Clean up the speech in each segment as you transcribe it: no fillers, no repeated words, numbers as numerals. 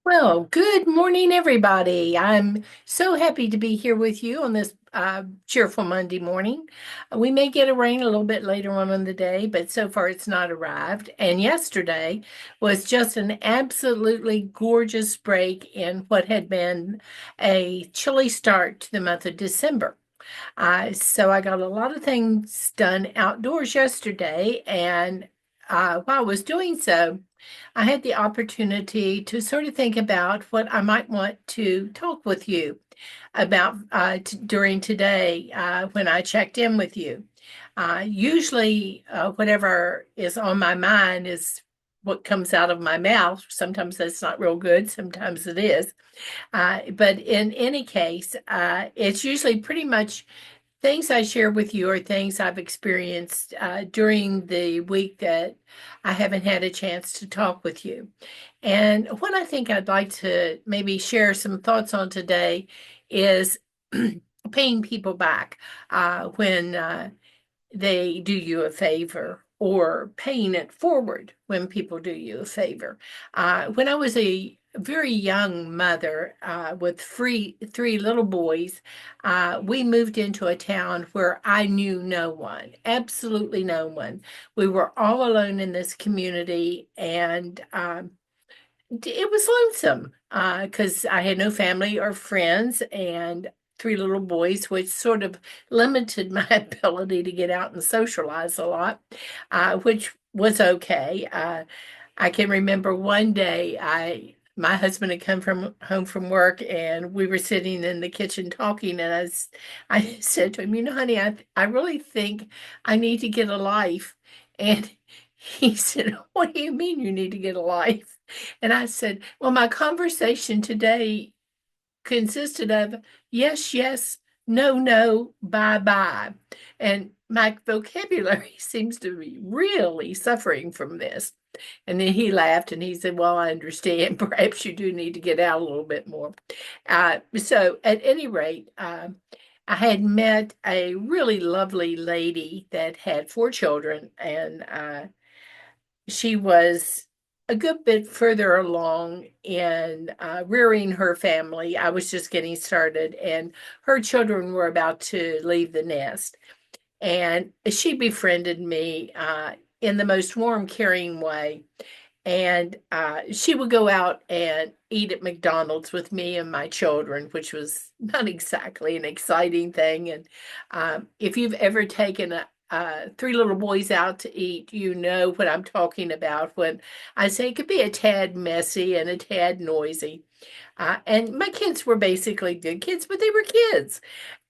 Well, good morning, everybody. I'm so happy to be here with you on this cheerful Monday morning. We may get a rain a little bit later on in the day, but so far it's not arrived. And yesterday was just an absolutely gorgeous break in what had been a chilly start to the month of December. So I got a lot of things done outdoors yesterday, and while I was doing so, I had the opportunity to sort of think about what I might want to talk with you about during today when I checked in with you. Usually, whatever is on my mind is what comes out of my mouth. Sometimes that's not real good, sometimes it is. But in any case, it's usually pretty much things I share with you are things I've experienced during the week that I haven't had a chance to talk with you. And what I think I'd like to maybe share some thoughts on today is paying people back when they do you a favor or paying it forward when people do you a favor. When I was a very young mother with three little boys, we moved into a town where I knew no one, absolutely no one. We were all alone in this community, and it was lonesome because I had no family or friends and three little boys, which sort of limited my ability to get out and socialize a lot, which was okay. I can remember one day my husband had come from home from work and we were sitting in the kitchen talking and I said to him, honey, I really think I need to get a life. And he said, what do you mean you need to get a life? And I said, well, my conversation today consisted of yes, yes, no, no, bye, bye. And my vocabulary seems to be really suffering from this. And then he laughed and he said, well, I understand. Perhaps you do need to get out a little bit more. So, at any rate, I had met a really lovely lady that had four children, and she was a good bit further along in rearing her family. I was just getting started, and her children were about to leave the nest. And she befriended me in the most warm, caring way. And she would go out and eat at McDonald's with me and my children, which was not exactly an exciting thing. And if you've ever taken three little boys out to eat, you know what I'm talking about when I say it could be a tad messy and a tad noisy. And my kids were basically good kids, but they were kids.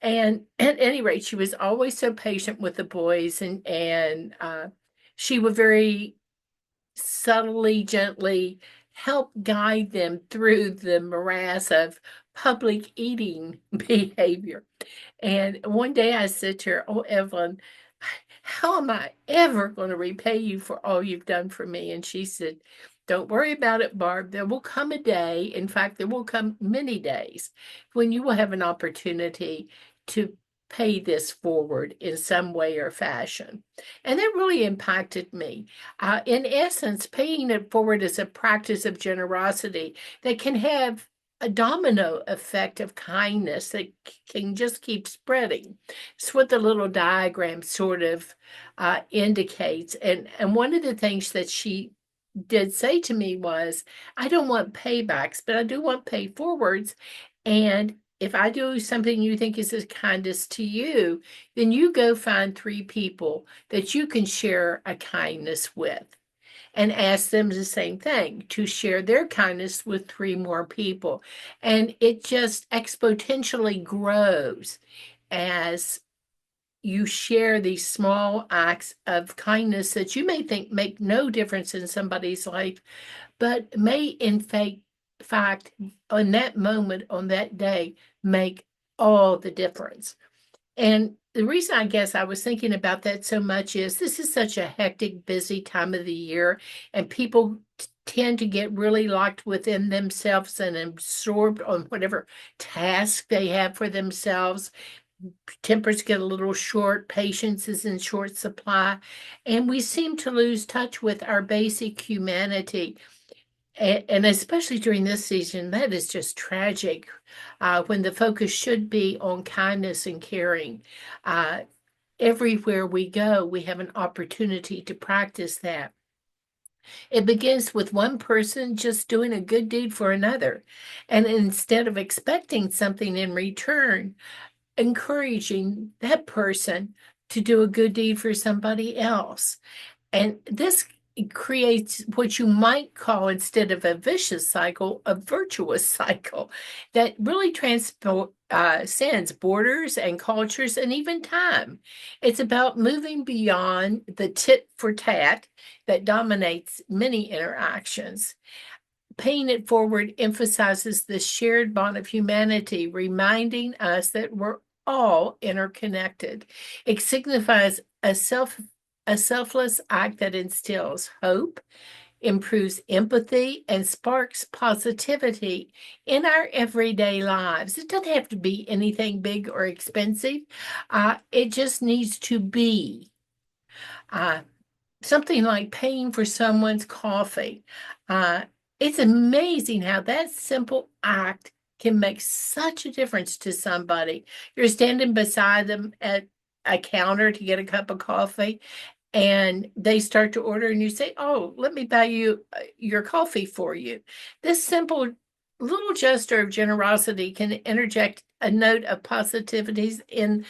And at any rate, she was always so patient with the boys, and she would very subtly, gently help guide them through the morass of public eating behavior. And one day I said to her, oh, Evelyn, how am I ever going to repay you for all you've done for me? And she said, don't worry about it, Barb. There will come a day, in fact, there will come many days when you will have an opportunity to pay this forward in some way or fashion. And that really impacted me. In essence, paying it forward is a practice of generosity that can have a domino effect of kindness that can just keep spreading. It's what the little diagram sort of indicates. And one of the things that she did say to me was, I don't want paybacks, but I do want pay forwards. And if I do something you think is the kindest to you, then you go find three people that you can share a kindness with and ask them the same thing to share their kindness with three more people. And it just exponentially grows as you share these small acts of kindness that you may think make no difference in somebody's life, but may in fact, on that moment, on that day, make all the difference. And the reason I guess I was thinking about that so much is this is such a hectic, busy time of the year, and people tend to get really locked within themselves and absorbed on whatever task they have for themselves. Tempers get a little short, patience is in short supply, and we seem to lose touch with our basic humanity. And especially during this season, that is just tragic when the focus should be on kindness and caring. Uh, Everywhere we go, we have an opportunity to practice that. It begins with one person just doing a good deed for another. And instead of expecting something in return, encouraging that person to do a good deed for somebody else. And this creates what you might call, instead of a vicious cycle, a virtuous cycle that really transcends borders and cultures and even time. It's about moving beyond the tit for tat that dominates many interactions. Paying it forward emphasizes the shared bond of humanity, reminding us that we're all interconnected. It signifies a selfless act that instills hope, improves empathy, and sparks positivity in our everyday lives. It doesn't have to be anything big or expensive. It just needs to be. Uh, Something like paying for someone's coffee. Uh, it's amazing how that simple act can make such a difference to somebody. You're standing beside them at a counter to get a cup of coffee, and they start to order, and you say, "Oh, let me buy you your coffee for you." This simple little gesture of generosity can interject a note of positivities in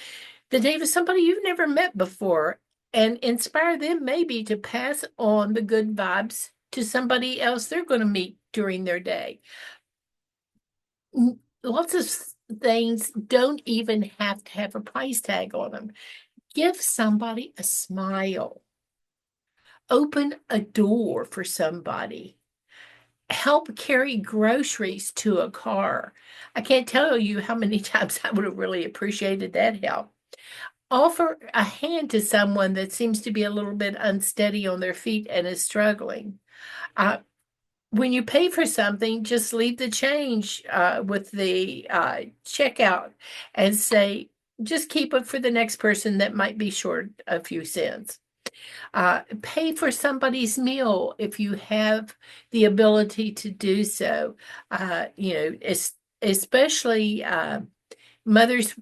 the day of somebody you've never met before and inspire them maybe to pass on the good vibes to somebody else they're going to meet during their day. Lots of things don't even have to have a price tag on them. Give somebody a smile, open a door for somebody, help carry groceries to a car. I can't tell you how many times I would have really appreciated that help. Offer a hand to someone that seems to be a little bit unsteady on their feet and is struggling. Uh, when you pay for something, just leave the change with the checkout and say, just keep it for the next person that might be short a few cents. Pay for somebody's meal if you have the ability to do so. Especially mothers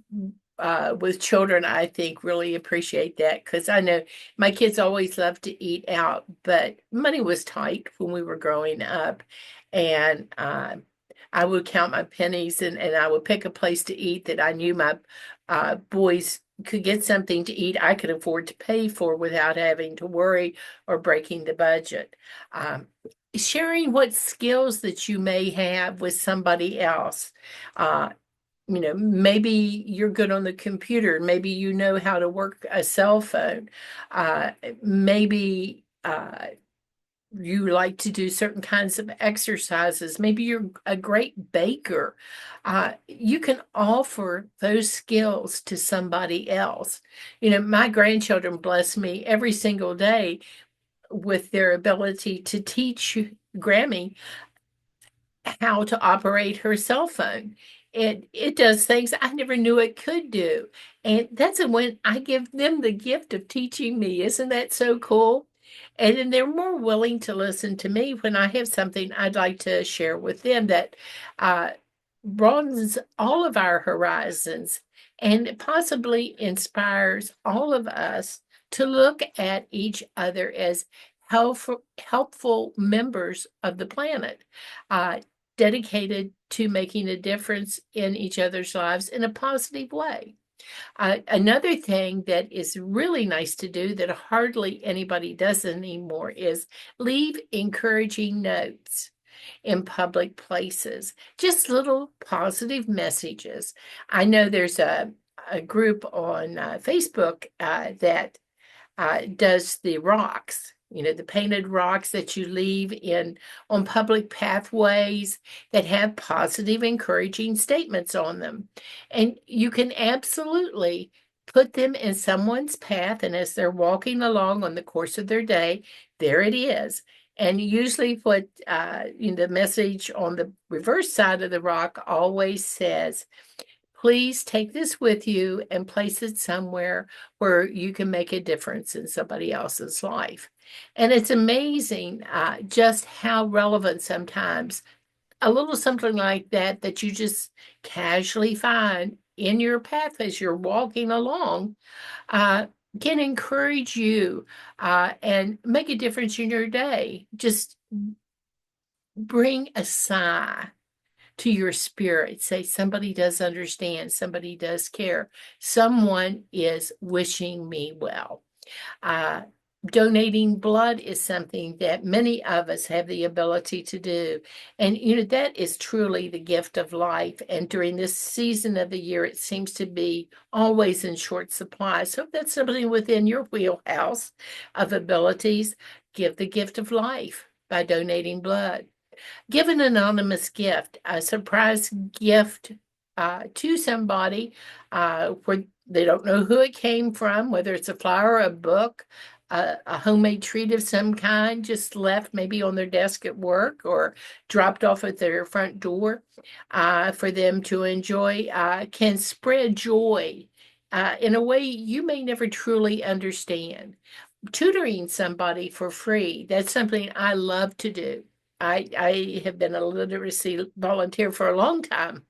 with children, I think, really appreciate that because I know my kids always loved to eat out, but money was tight when we were growing up. And I would count my pennies and I would pick a place to eat that I knew my boys could get something to eat I could afford to pay for without having to worry or breaking the budget. Um, Sharing what skills that you may have with somebody else. Uh, maybe you're good on the computer. Maybe you know how to work a cell phone. Maybe you like to do certain kinds of exercises. Maybe you're a great baker. You can offer those skills to somebody else. My grandchildren bless me every single day with their ability to teach Grammy how to operate her cell phone. It does things I never knew it could do. And that's when I give them the gift of teaching me. Isn't that so cool? And then they're more willing to listen to me when I have something I'd like to share with them that uh, broadens all of our horizons and possibly inspires all of us to look at each other as helpful members of the planet. Uh, Dedicated to making a difference in each other's lives in a positive way. Another thing that is really nice to do that hardly anybody does anymore is leave encouraging notes in public places, just little positive messages. I know there's a group on Facebook that does the rocks, the painted rocks that you leave in on public pathways that have positive, encouraging statements on them. And you can absolutely put them in someone's path, and as they're walking along on the course of their day, there it is. And usually, what the message on the reverse side of the rock always says, please take this with you and place it somewhere where you can make a difference in somebody else's life. And it's amazing just how relevant sometimes a little something like that that you just casually find in your path as you're walking along uh, can encourage you and make a difference in your day. Just bring a sigh to your spirit. Say, somebody does understand, somebody does care, someone is wishing me well. Uh, Donating blood is something that many of us have the ability to do. And, that is truly the gift of life. And during this season of the year, it seems to be always in short supply. So if that's something within your wheelhouse of abilities, give the gift of life by donating blood. Give an anonymous gift, a surprise gift to somebody where they don't know who it came from, whether it's a flower, a book, a homemade treat of some kind, just left maybe on their desk at work or dropped off at their front door for them to enjoy, can spread joy in a way you may never truly understand. Tutoring somebody for free, that's something I love to do. I have been a literacy volunteer for a long time,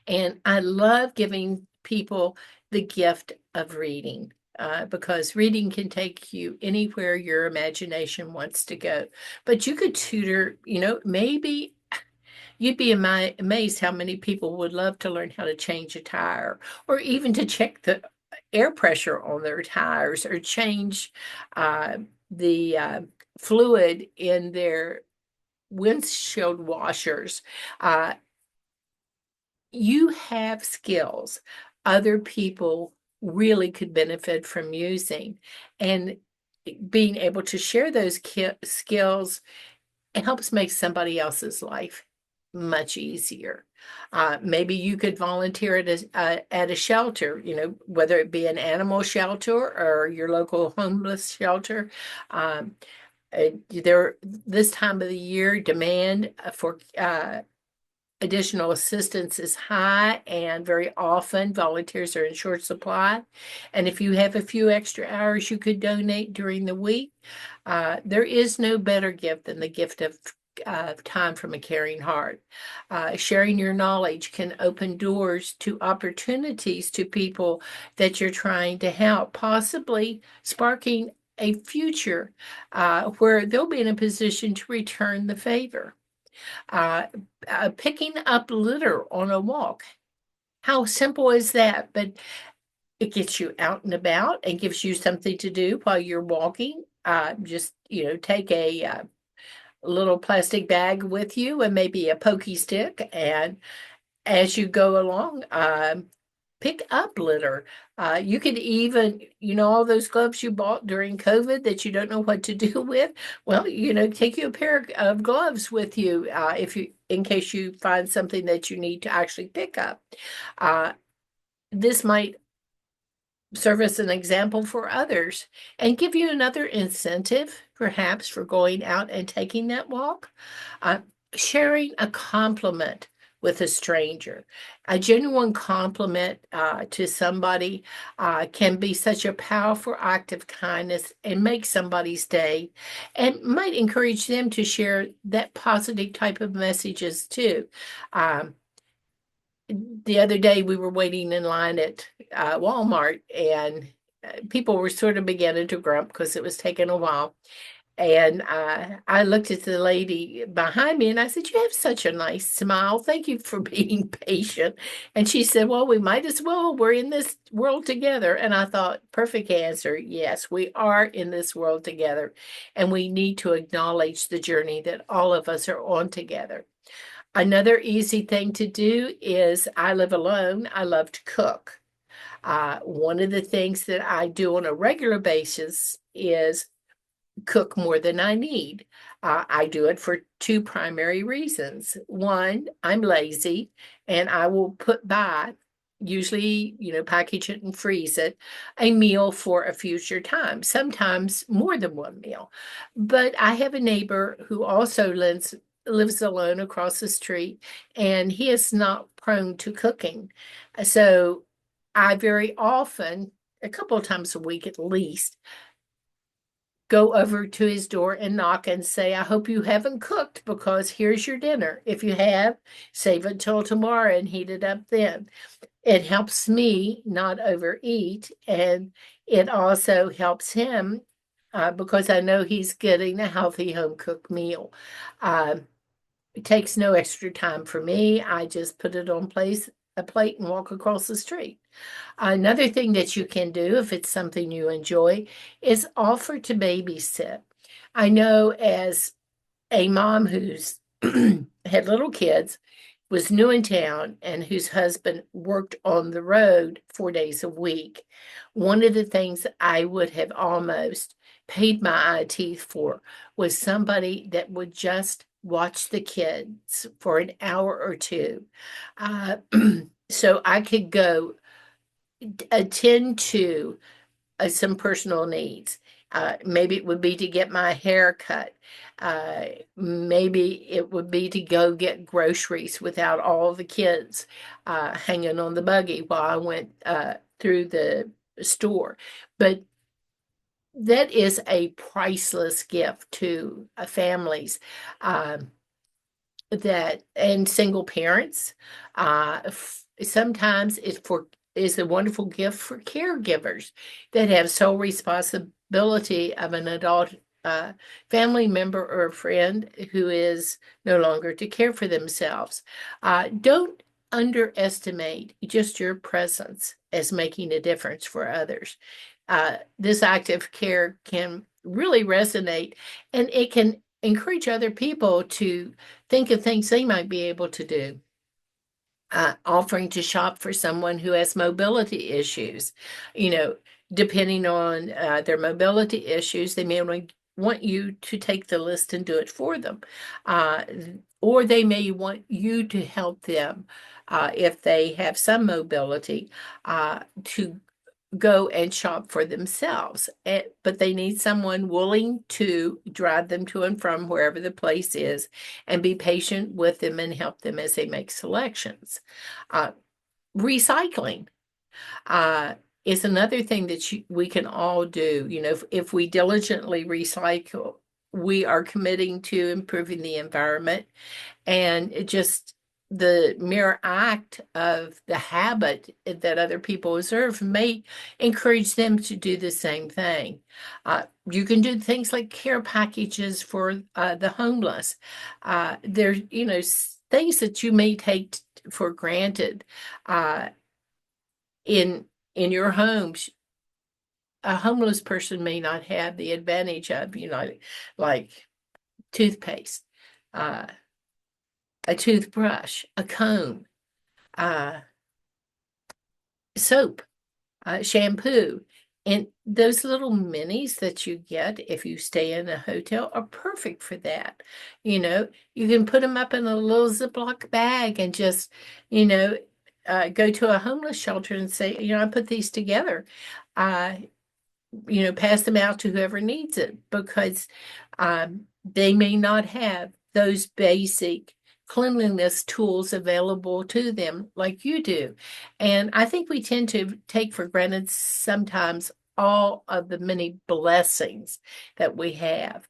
and I love giving people the gift of reading because reading can take you anywhere your imagination wants to go. But you could tutor, maybe you'd be amazed how many people would love to learn how to change a tire or even to check the air pressure on their tires or change the fluid in their windshield washers. You have skills other people really could benefit from using, and being able to share those skills, it helps make somebody else's life much easier. Maybe you could volunteer at a shelter, whether it be an animal shelter or your local homeless shelter. There, this time of the year, demand for additional assistance is high, and very often volunteers are in short supply. And if you have a few extra hours you could donate during the week, there is no better gift than the gift of time from a caring heart. Sharing your knowledge can open doors to opportunities to people that you're trying to help, possibly sparking a future where they'll be in a position to return the favor. Picking up litter on a walk. How simple is that? But it gets you out and about and gives you something to do while you're walking. Just, take a little plastic bag with you and maybe a pokey stick. And as you go along, pick up litter. You could even, all those gloves you bought during COVID that you don't know what to do with. Well, take you a pair of gloves with you in case you find something that you need to actually pick up. This might serve as an example for others and give you another incentive, perhaps, for going out and taking that walk. Sharing a compliment with a stranger. A genuine compliment to somebody can be such a powerful act of kindness and make somebody's day, and might encourage them to share that positive type of messages too. The other day we were waiting in line at Walmart, and people were sort of beginning to grump because it was taking a while. And I looked at the lady behind me and I said, "You have such a nice smile. Thank you for being patient." And she said, "Well, we might as well. We're in this world together." And I thought, perfect answer. Yes, we are in this world together. And we need to acknowledge the journey that all of us are on together. Another easy thing to do is, I live alone. I love to cook. One of the things that I do on a regular basis is cook more than I need. I do it for two primary reasons. One, I'm lazy and I will put by, usually, package it and freeze it, a meal for a future time, sometimes more than one meal. But I have a neighbor who also lives alone across the street, and he is not prone to cooking. So I very often, a couple of times a week at least, go over to his door and knock and say, I hope you haven't cooked because here's your dinner. If you have, save it till tomorrow and heat it up then. It helps me not overeat, and it also helps him because I know he's getting a healthy home cooked meal. Uh, it takes no extra time for me. I just put it on a plate and walk across the street. Another thing that you can do if it's something you enjoy is offer to babysit. I know as a mom who's had little kids, was new in town, and whose husband worked on the road 4 days a week, one of the things that I would have almost paid my eye teeth for was somebody that would just watch the kids for an hour or two. Uh, so I could go attend to some personal needs. Maybe it would be to get my hair cut. Maybe it would be to go get groceries without all the kids hanging on the buggy while I went through the store. But that is a priceless gift to families. Um, that and single parents. Sometimes it's for is a wonderful gift for caregivers that have sole responsibility of an adult family member or a friend who is no longer to care for themselves. Don't underestimate just your presence as making a difference for others. This act of care can really resonate, and it can encourage other people to think of things they might be able to do. Offering to shop for someone who has mobility issues, you know, depending on their mobility issues, they may want you to take the list and do it for them. Uh, or they may want you to help them if they have some mobility to go and shop for themselves. But they need someone willing to drive them to and from wherever the place is and be patient with them and help them as they make selections. Uh, Recycling uh, is another thing that we can all do. You know, if we diligently recycle, we are committing to improving the environment, and it just the mere act of the habit that other people observe may encourage them to do the same thing. You can do things like care packages for the homeless. There's, you know, things that you may take for granted uh, in your homes. A homeless person may not have the advantage of, you know, like toothpaste. Uh, a toothbrush, a comb, uh, soap, shampoo. And those little minis that you get if you stay in a hotel are perfect for that. You know, you can put them up in a little Ziploc bag and just, you know, go to a homeless shelter and say, you know, I put these together. Uh, you know, pass them out to whoever needs it because they may not have those basic cleanliness tools available to them like you do. And I think we tend to take for granted sometimes all of the many blessings that we have.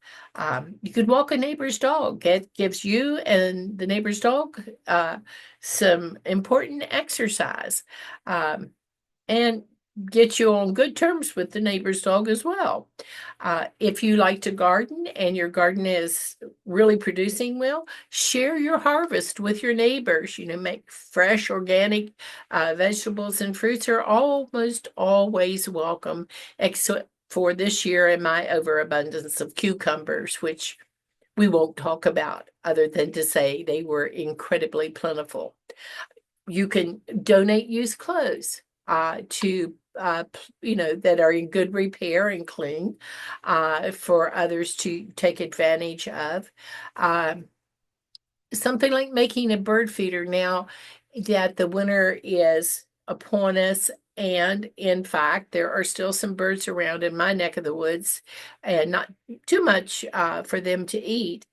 You could walk a neighbor's dog. It gives you and the neighbor's dog some important exercise. And get you on good terms with the neighbor's dog as well. If you like to garden and your garden is really producing well, share your harvest with your neighbors. You know, make fresh organic vegetables and fruits are almost always welcome, except for this year and my overabundance of cucumbers, which we won't talk about other than to say they were incredibly plentiful. You can donate used clothes to you know, that are in good repair and clean for others to take advantage of. Um, Something like making a bird feeder now that the winter is upon us. And in fact, there are still some birds around in my neck of the woods and not too much for them to eat.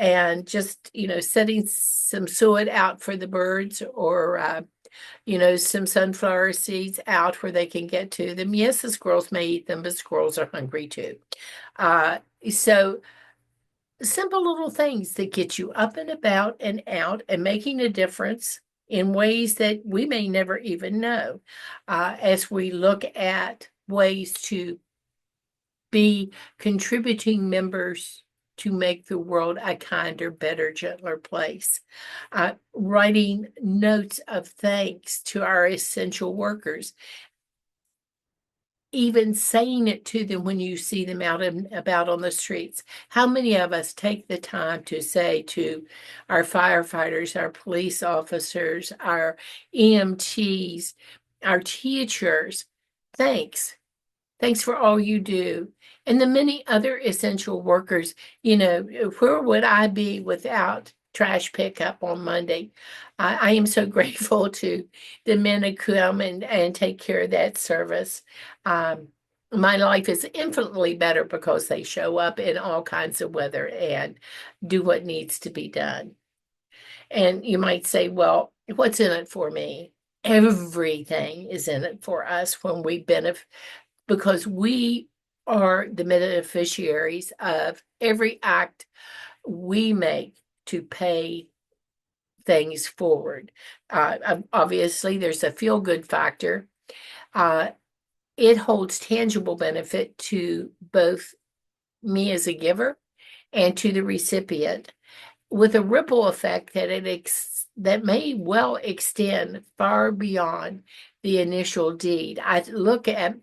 and just, setting some suet out for the birds, or some sunflower seeds out where they can get to them. Yes, the squirrels may eat them, but squirrels are hungry too. Uh, so simple little things that get you up and about and out and making a difference in ways that we may never even know, as we look at ways to be contributing members to make the world a kinder, better, gentler place. Writing notes of thanks to our essential workers, even saying it to them when you see them out and about on the streets. How many of us take the time to say to our firefighters, our police officers, our EMTs, our teachers, thanks? Thanks for all you do. And the many other essential workers, where would I be without trash pickup on Monday? I am so grateful to the men who come and take care of that service. Um, my life is infinitely better because they show up in all kinds of weather and do what needs to be done. And you might say, well, what's in it for me? Everything is in it for us when we benefit, because we are the beneficiaries of every act we make to pay things forward. Obviously, there's a feel good factor. Uh, it holds tangible benefit to both me as a giver and to the recipient, with a ripple effect that may well extend far beyond the initial deed. I look at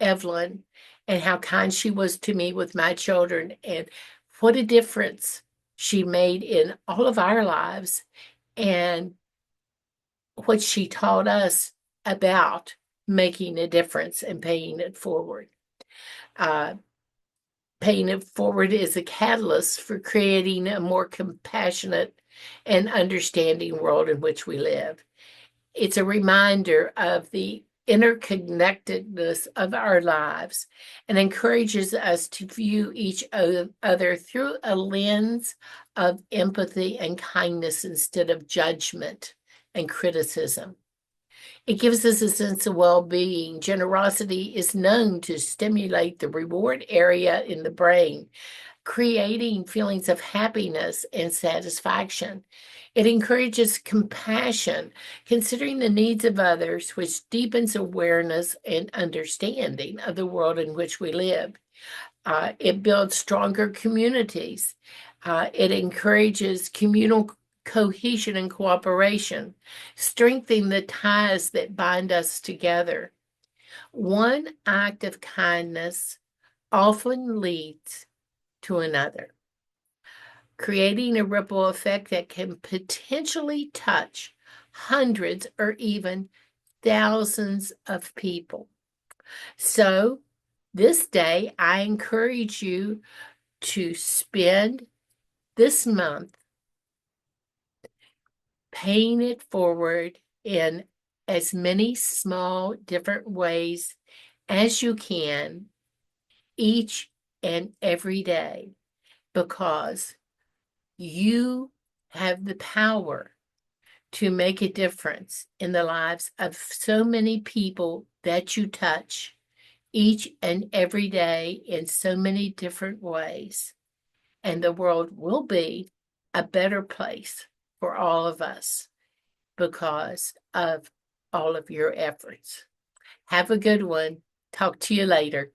Evelyn and how kind she was to me with my children, and what a difference she made in all of our lives, and what she taught us about making a difference and paying it forward. Uh, Paying it forward is a catalyst for creating a more compassionate and understanding world in which we live. It's a reminder of the interconnectedness of our lives and encourages us to view each other through a lens of empathy and kindness instead of judgment and criticism. It gives us a sense of well-being. Generosity is known to stimulate the reward area in the brain, creating feelings of happiness and satisfaction. It encourages compassion, considering the needs of others, which deepens awareness and understanding of the world in which we live. It builds stronger communities. It encourages communal cohesion and cooperation, strengthening the ties that bind us together. One act of kindness often leads to another, creating a ripple effect that can potentially touch hundreds or even thousands of people. So, this day, I encourage you to spend this month paying it forward in as many small, different ways as you can each and every day, because you have the power to make a difference in the lives of so many people that you touch each and every day in so many different ways. And the world will be a better place for all of us because of all of your efforts. Have a good one. Talk to you later.